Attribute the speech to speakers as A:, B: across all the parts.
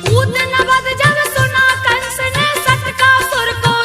A: पूतना बद जब सुना कंस ने सटका सुर को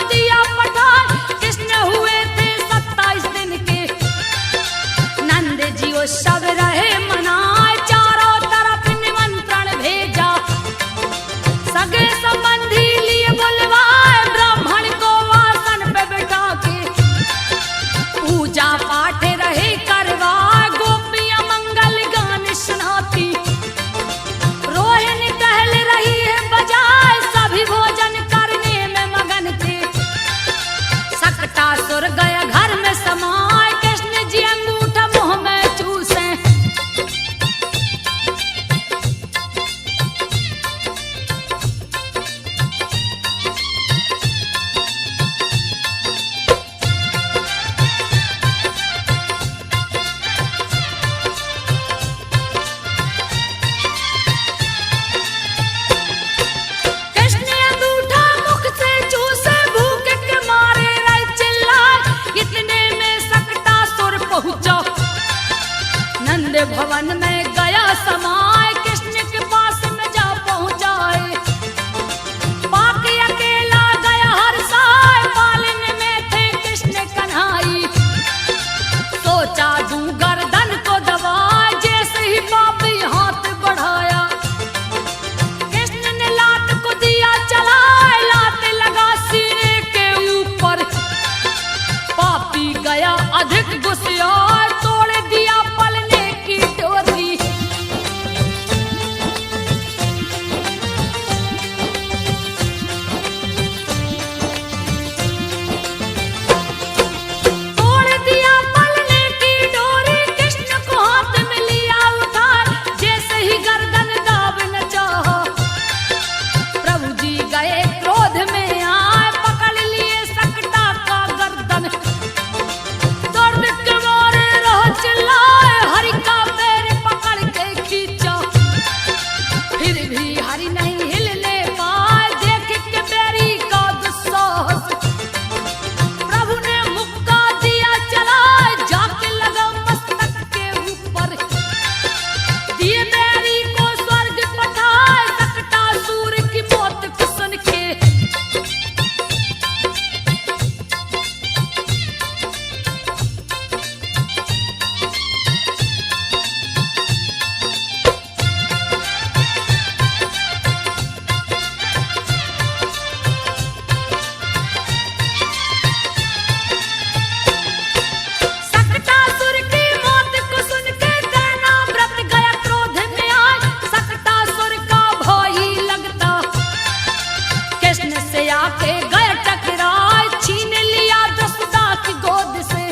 A: जाके गए टकराए, छीन लिया यशोदा की गोद से।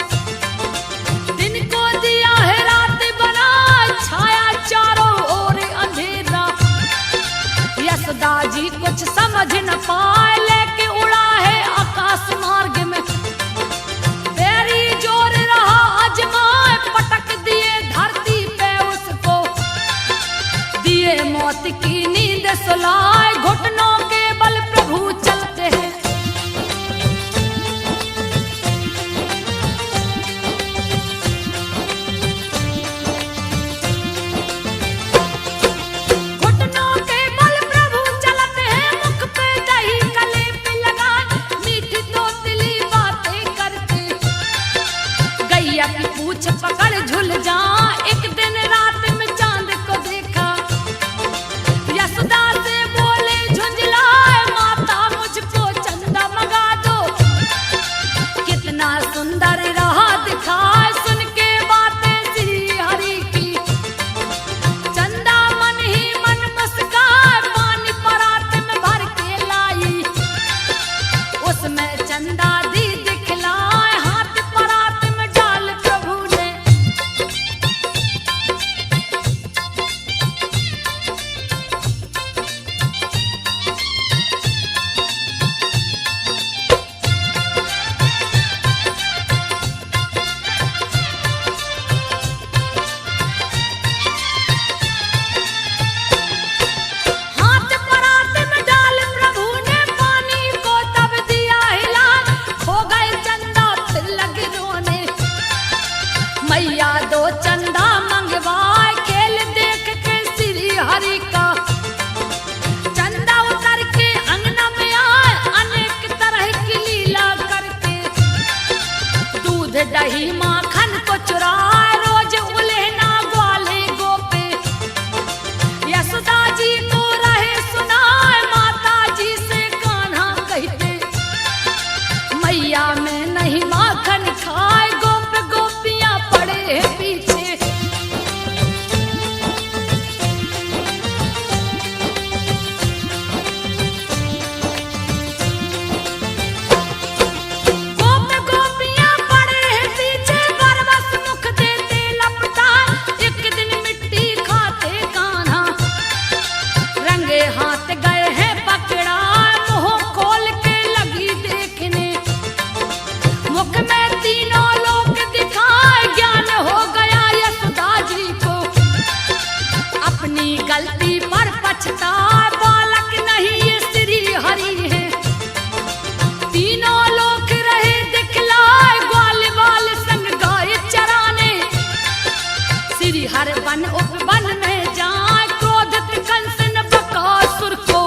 A: दिन को दिया है रात बनाए, छाया चारों ओर अंधेरा। यशोदा जी कुछ समझ न पाए, लेके उड़ा है आकाश मार्ग में। तेरी जोर रहा अजमाए, पटक दिए धरती पे उसको। दिए मौत की नींद सुलाए, घुटनों के बल प्रभु चलते हैं। घुटनों के बल प्रभु चलते हैं, मुख पे दही गले पे लगाए, मीठी तोतली बातें करते। गैया की पूछ पकड़ झुल जा, एक दिन रात में चांद को देखा। यशोदा से बोले झुंझलाए, माता मुझको चंदा मंगा दो। कितना सुंदर रहा दिखाए, सुन के बातें श्री हरि की। चंदा मन ही मन मुस्काए, पानी परात में भर के लाई। उसमें चंदा दी दिखलाए, हाथ परात में डाल प्रभु ने। हाथ परात में डाल प्रभु ने, पानी को तब दिया हिला। खो गए चंदा फिर लगे रोने, मैया दो चंदा मंगवाए। खेल देख के श्री हरि का, चंदा उतर के अंगना में आए, अनेक तरह की लीला करके। दूध दही माखन को चुराए, रोज उलेहना ग्वाले गोपे। यशोदा जी को रहे सुनाए, माता जी से कान्हा कहते। मैया में नहीं माखन खाए, गोप गोपियां पड़े हैं पीछे। गोप गोपियां पड़े हैं पीछे, बरबस मुख देते लपटा। एक दिन मिट्टी खाते कान्हा, रंगे हाथ गए हैं पकड़ा। मुंह खोल के लगी देखने, मुख में तीनों लोक दिखाए। ज्ञान हो गया यशोदा जी को, अपनी गलती पर पछताए। बालक नहीं ये श्री हरि है, तीनों लोक रहे दिखलाए। ग्वाल बाल संग गाय चराने, श्री हर वन उपवन में जाए। क्रोधित कंस ने बकासुर को,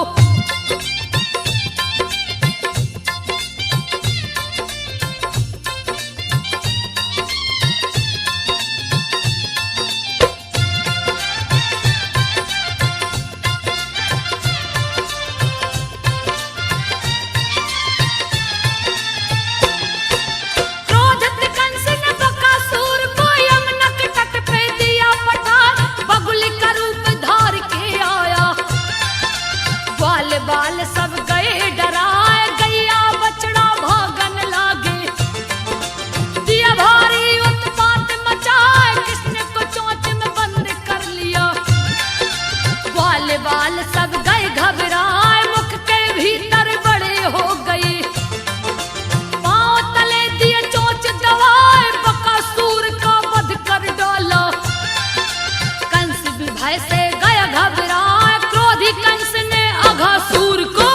A: क्रोधित कंस ने बकासुर को यमुना के तट पे दिया पठा। बगुल का रूप धार के आया, ग्वाल बाल सब गए डराए। गैया बछड़ा भागन लागे, दिया भारी उत्पात मचाए। कृष्ण को चोंच में बंद कर लिया, ग्वाल बाल सब गए घबराए। मुख के भीतर बड़े हो गए, पांव तले दिए चोंच दबाए। बकासुर का वध कर डाला, कंस भी भय से गया घबराए। क्रोधी कंस ने अघासुर को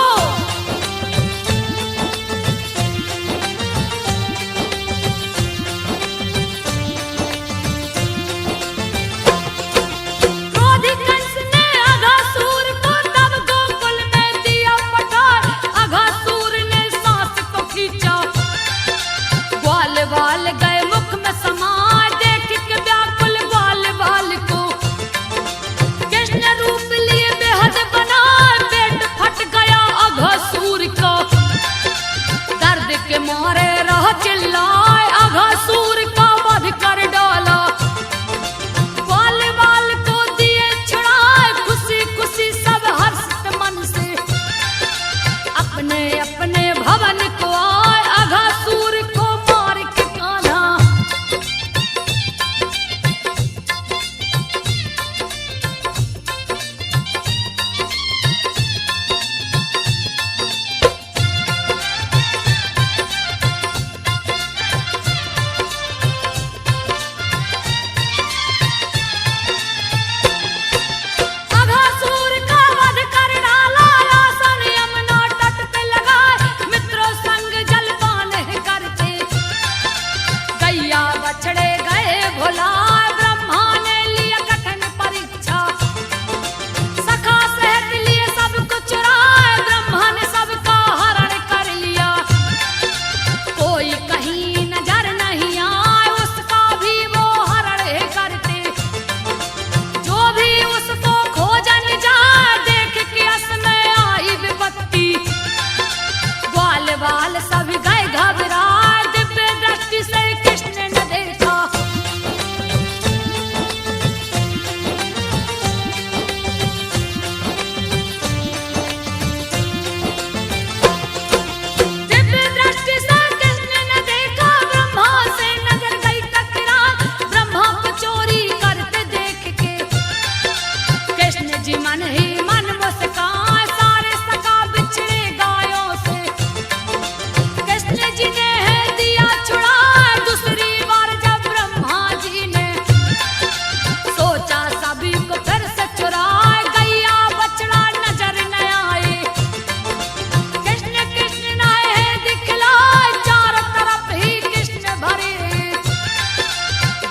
A: सामने अपने भवन को आए, अघासुर को मार के कान्हा। अघासुर का वध कर डाला, आसन यमुना तट पे लगाए, मित्रों संग जलपान करते। गैया बछड़े गए भुलाए, ब्रह्मा ने लिया कठिन परीक्षा। सखा सहित लिए सब कुछ चुराए, ब्रह्मा ने सबका हरण कर लिया। कोई कहीं नजर नहीं आए, उसका भी वो हरण करते। जो भी उसको खोजन जाए, देख के अस में आई विपत्ति। ग्वाल बाल सब गए घबराए, दिव्य दृष्टि से कृष्ण ने देखा। दिव्य दृष्टि से कृष्ण ने देखा, ब्रह्मा से नजर गई टकरा। ब्रह्मा को चोरी करते देख के कृष्ण जी मन ही मन मुस्काए, सारे सखा बिछड़े गायों से। कृष्ण जी ने है दिया छुड़ा, दूसरी बार जब ब्रह्मा जी ने सोचा सभी को फिर से चुराए, गैया बछड़ा नजर न आए। कृष्ण कृष्ण नाए दिखलाए, चारों तरफ ही कृष्ण भरे,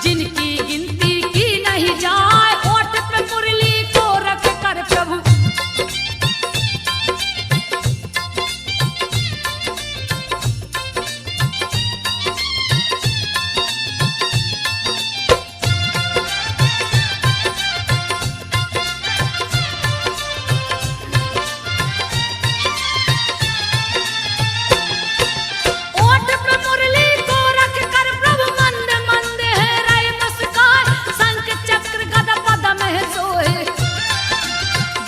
A: जिनकी गिनती की नहीं जाए। ओठ पे मुरली को रख कर प्रभु ओठ पे मुरली को रख कर प्रभु मंद मंद है रहे मुस्काए। शंख चक्र गदा पद्म है सोए,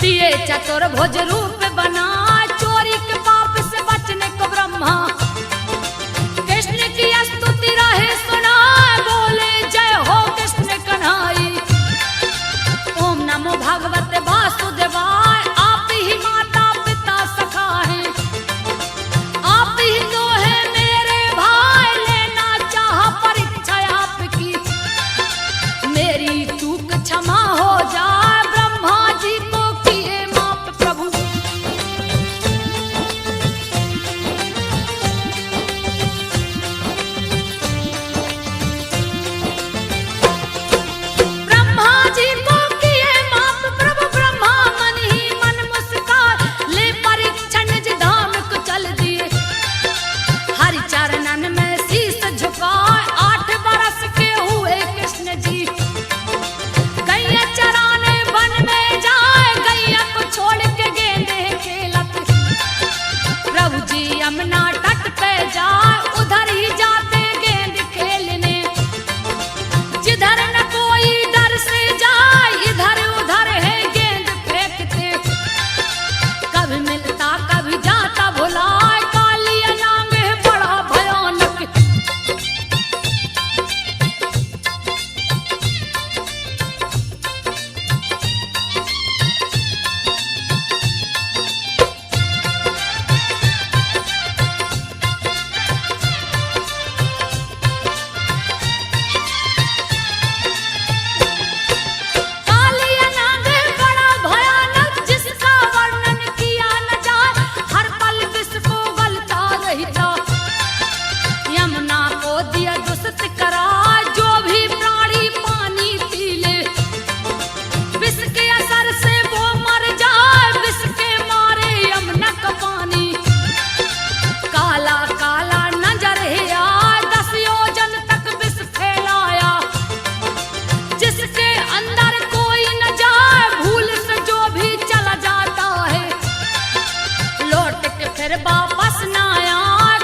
A: दिए चतुर्भुज रूप बनाए। चोरी के पाप से बचने को ब्रह्मा कृष्ण की स्तुति रहे सुनाए, बोले जय हो कृष्ण कन्हाई। ओम नमो भगवते वासुदेवाय, आप ही माता पिता सखा हैं, आप ही तो है मेरे भाई। लेना चाहा परीक्षा आपकी, मेरी चूक क्षमा हो जाए। ब्रह्मा जी को किए माफ प्रभु। ब्रह्मा जी को किए माफ प्रभु, ब्रह्मा मन ही मन मुस्काए। ले परीक्षा निज धाम को चल दिए, हरि चरणन में शीस झुकाए। 8 बरस के हुए कृष्ण जी, गैया चराने वन में जाए। गैया को छोड़ के गेंदे खेलत, प्रभु जी यमुना तट पे जाए। उधर ही जाते गेंद खेलने, जिधर न कोई डर से जाए। इधर उधर है गेंद फेंकते, कभी मिलता कभी जाता भुलाए। कालिया नाम है बड़ा भयानक, कालिया नाग है बड़ा भयानक, जिसका वर्णन किया न जाए। हर पल विष को गलता रहता, यमुना को दिया दुष्ट करा। जो भी प्राणी पानी पी ले, विष के असर से वो मर जाए। विष के मारे यमुना का पानी काला काला नजर है आए। 10 योजन तक विष फैलाया, जिसके अंदर कोई न जाए। भूल से जो भी चला जाता है, लौट के फिर वापस न आया।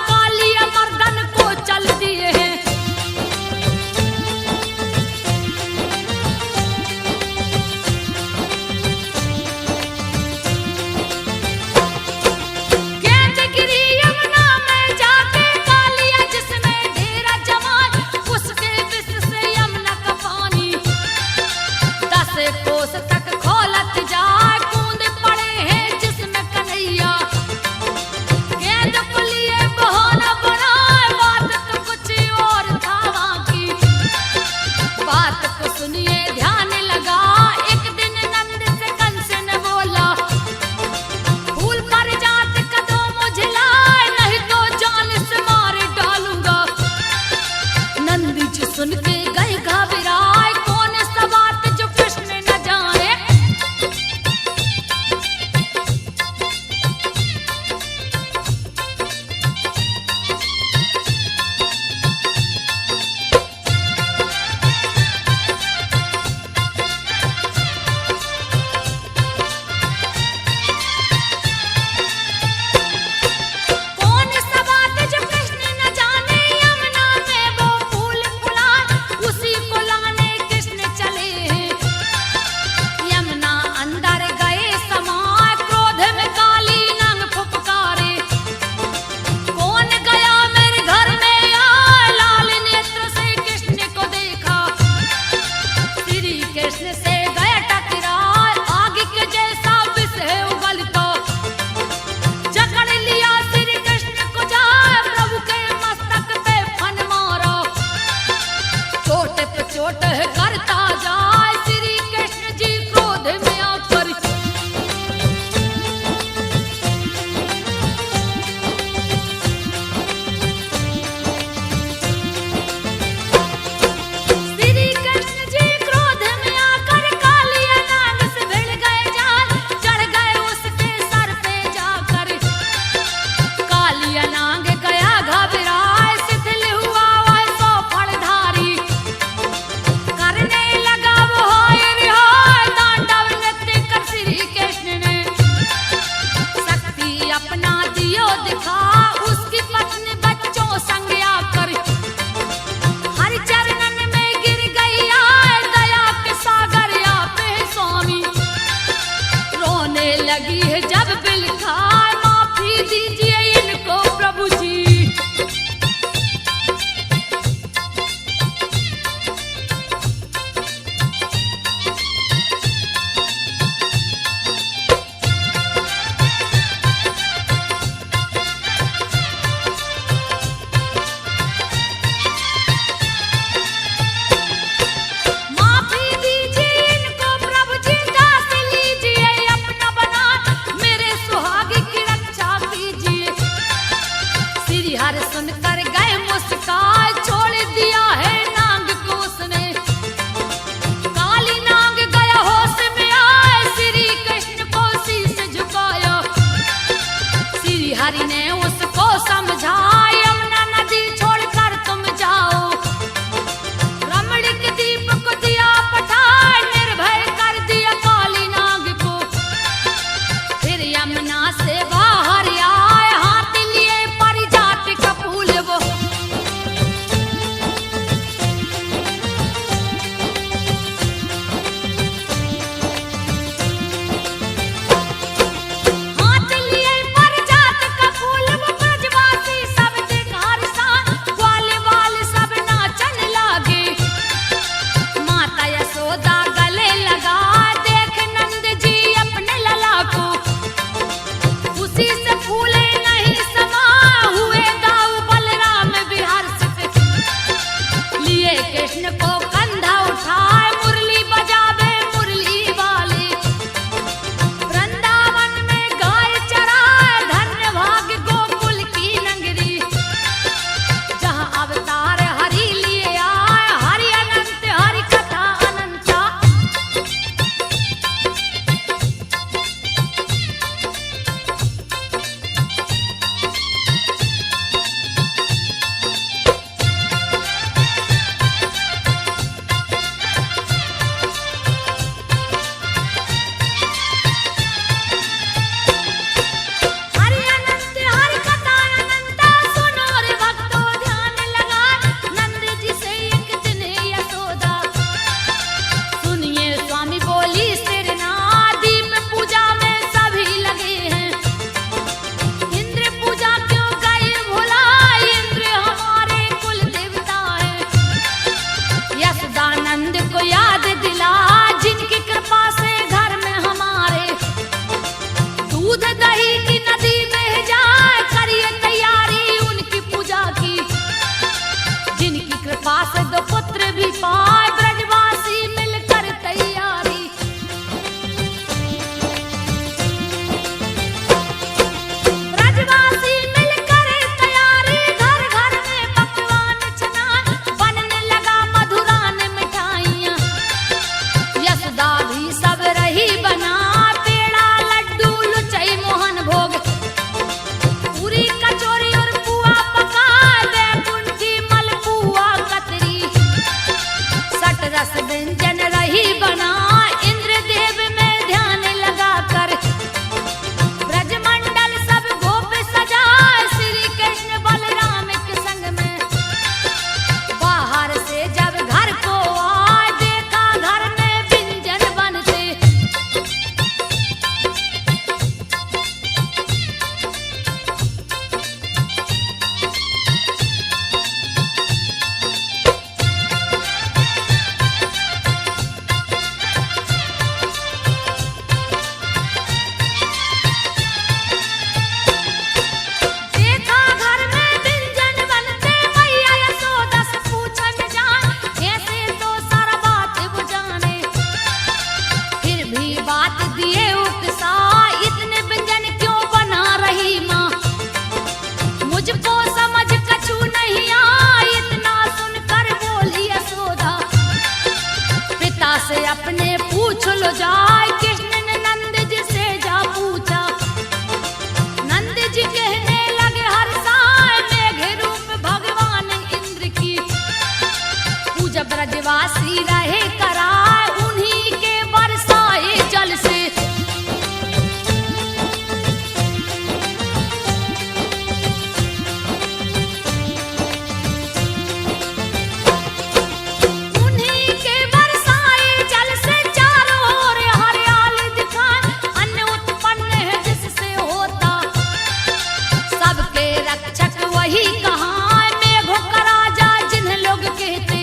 A: कालिया मर्दन को चल दिए हैं, गेंद गिरा दिखा उसकी पत्नी बच्चों संग आकर हर चरणन में गिर गई आए दया के सागर आप है स्वामी। रोने लगी है जब बिलखा माफी दीजिए इनको प्रभु जी। माफी दीजिए इनको प्रभु जी दास लीजिए अपना बना मेरे सुहाग की रक्षा कीजिए। श्री हर सुनकर गए मुस्कान छोड़ दिया है नांग को उसने। काली नांग गया होश में आए श्री कृष्ण को शीश झुकाया। श्री हरि ने उसको समझाया यमुना नदी छोड़कर तुम जाओ। रमणीक दीप को दिया पठार निर्भय कर दिया काली नाग को। फिर यमुना से बाहर आए हाथ लिए परिजात का फूल वो। हाथ लिए परिजात का फूल वो ब्रजवासी सब वही कहाँ मेघों का राजा जिन्हें लोग कहते,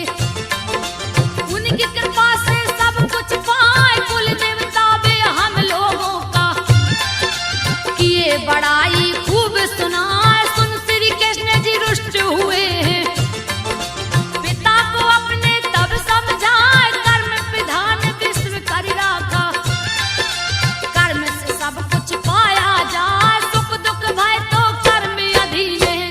A: उनकी कृपा से सब कुछ पाए कुल देवता बे हम लोगों का किए बड़ाई खूब सुनाए। सुन श्री कृष्ण जी रुष्ट हुए हैं, पिता को अपने तब समझाए, कर्म विधान विश्व कर राखा, कर्म से सब कुछ पाया जाए, सुख दुख भय तो कर्म अधीन है।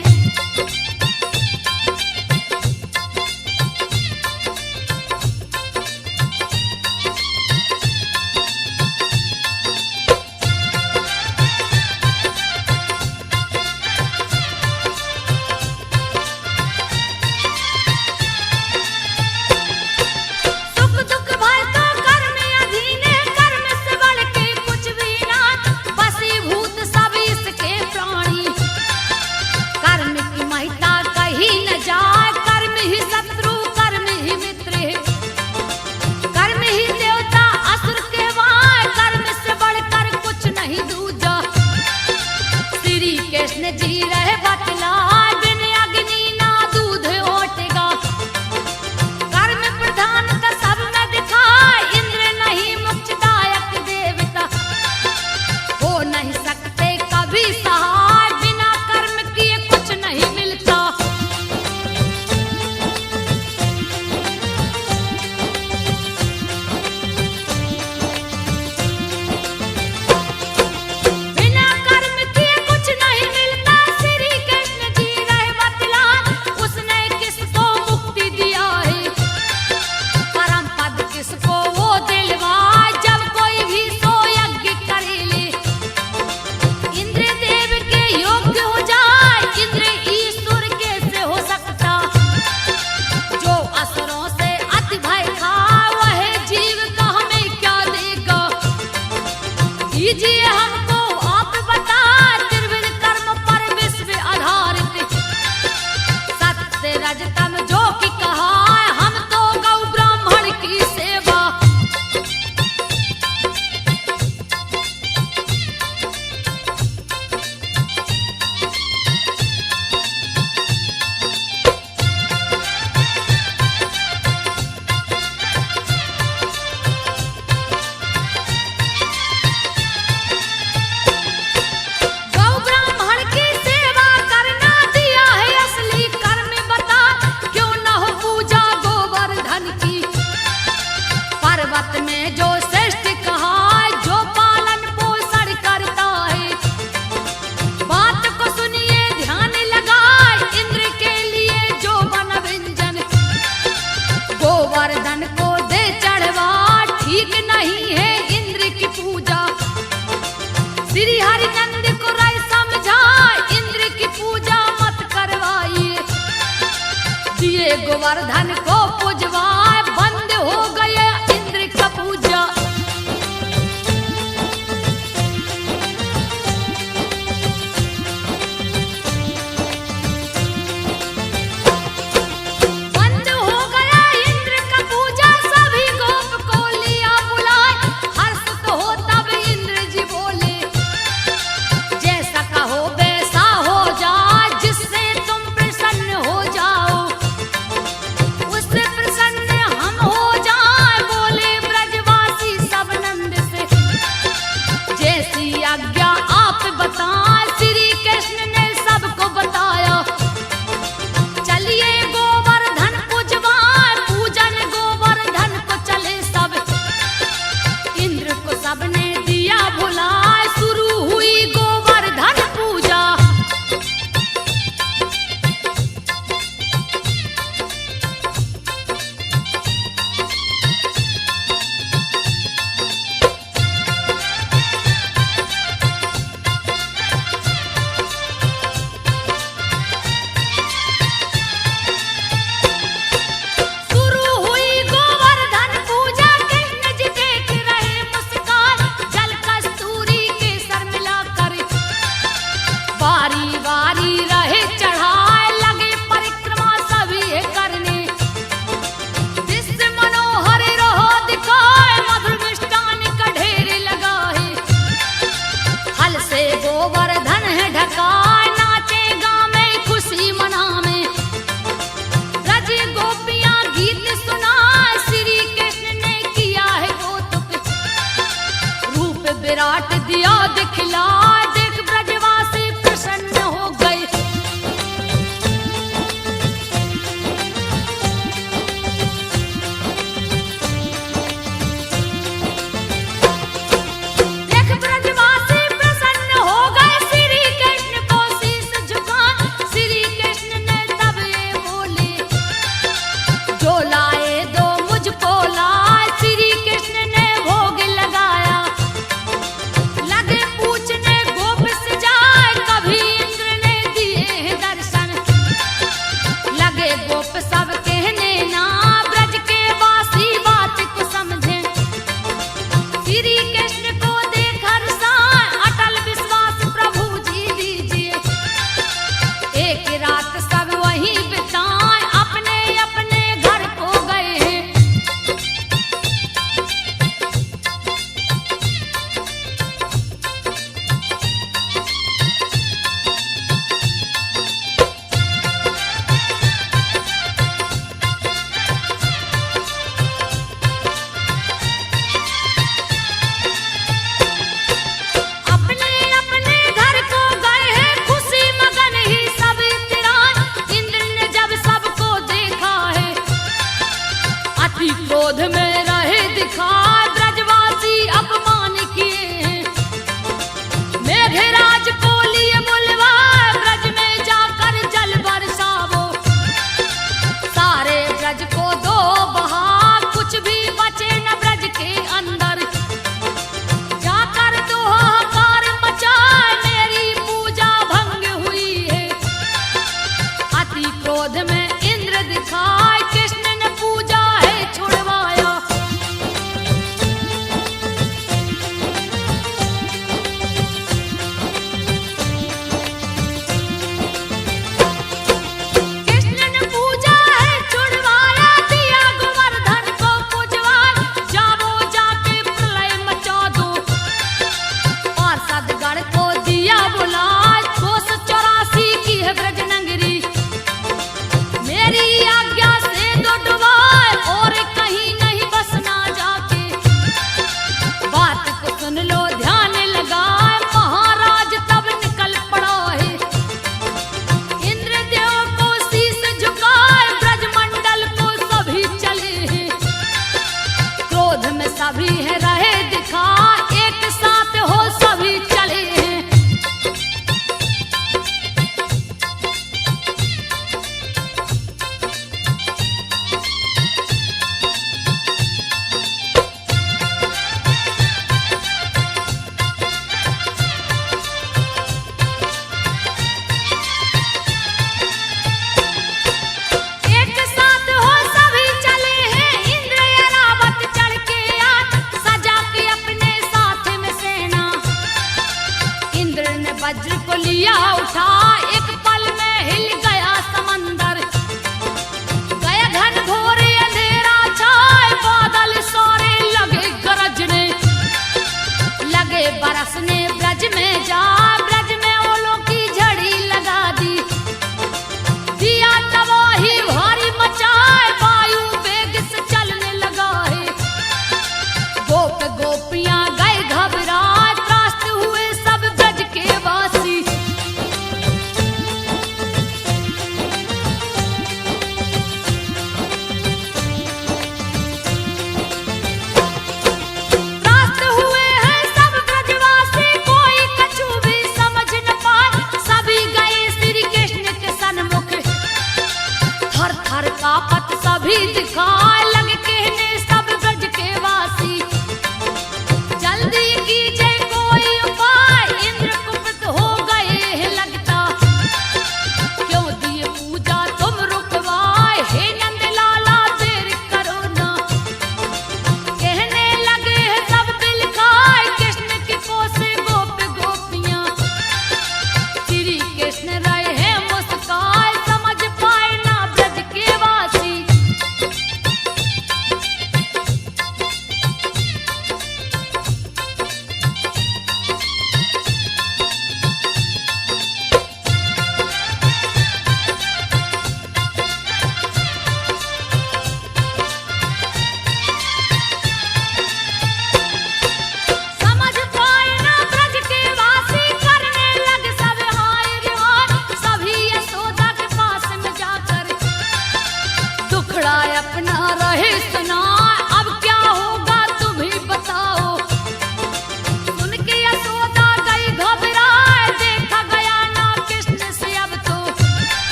A: सुख दुख भय तो कर्म अधीन है, कर्म से बढ़ के कुछ भी ना, वशीभूत सब इसके प्राणी, कर्म की महिता कहीं न जाए, कर्म ही शत्रु कर्म ही मित्र है, कर्म ही देवता असुर कहवाए, कर्म से बढ़कर कुछ नहीं दूजा। श्री कृष्ण जी रहे बतलाए, बिन अग्नि ना दूध ओटेगा, कर्म प्रधान का सब में दिखाए, इंद्र नहीं मोक्षदायक देवता, हो नहीं सकते कभी सहाय, बिना कर्म किए कुछ नहीं मिलता। बिना कर्म किए कुछ नहीं मिलता, श्री कृष्ण जी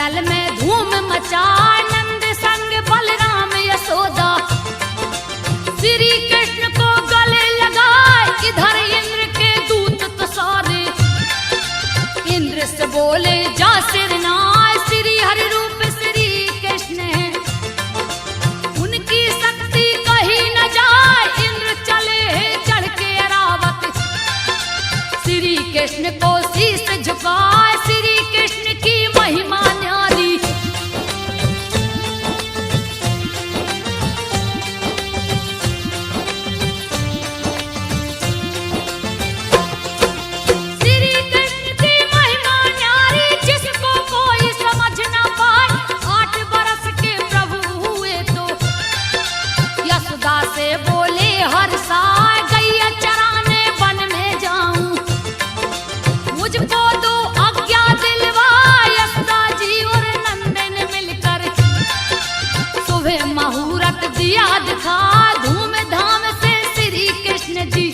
A: जंगल में धूम मचाए नंद संग बलराम यशोदा। श्री कृष्ण को गले लगाए इधर इंद्र के दूत तो सारे। इंद्र से बोले जा सिरनाए श्री हरि रूप श्री कृष्ण है। उनकी शक्ति कहीं न जाए इंद्र चले हैं चढ़ के अरावत। श्री कृष्ण को शीश झुकाए श्री कृष्ण की महिमा न्यारी। श्री कृष्ण की महिमा न्यारी जिसको कोई समझ न पाए। 8 बरस के प्रभु हुए तो यशोदा से बोले हर साय गैया चराने वन में जाऊं। मुझको दो आज्ञा दिलवा यशोदा जी और नंदन मिलकर। सुबह मुहूर्त दिया दिखा धूमधाम से श्री कृष्ण जी।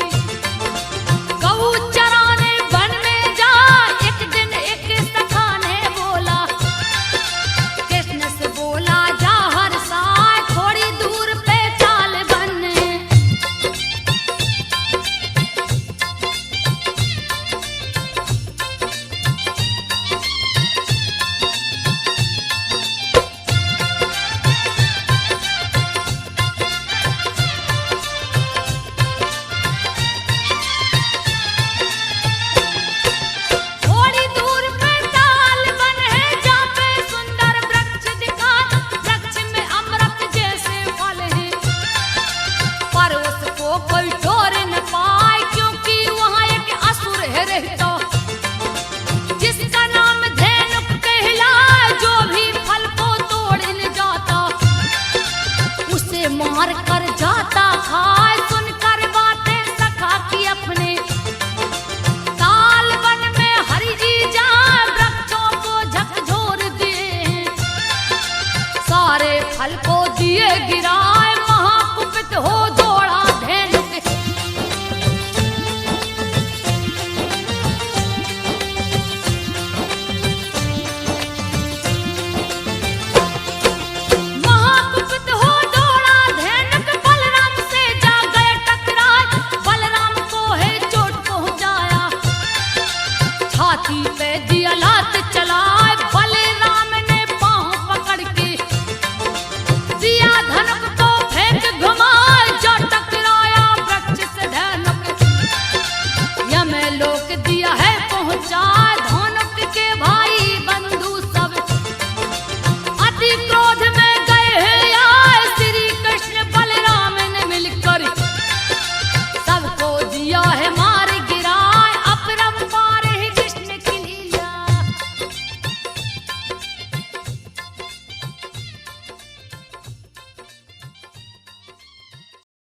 A: गऊ चराने वन में जा एक दिन एक सखा ने बोला। कृष्ण से बोला जा हर साय थोड़ी दूर पे चाल बन। थोड़ी दूर पे ताल बन है जहाँ पे सुंदर वृक्ष दिखाए। वृक्ष में अमृत जैसे फल हैं पर उसको कोई तोड़ न पाए क्योंकि वहाँ एक असुर है रहता। जिसका नाम धेनुक कहलाए जो भी फल को तोड़ न जाता उसे मार कर जाता खाए। सुनकर बातें सखा की अपने ताल वन में हरि जी जाए वृक्षों को झकझोर दिए। सारे फल को दिए गिराए महाकुपित हो दौड़ा धेनुक। महाकुपित हो दौड़ा धेनुक बलराम से जा गए टकराए। बलराम को है चोट पहुंचाया छाती पे दिया लात चलाए।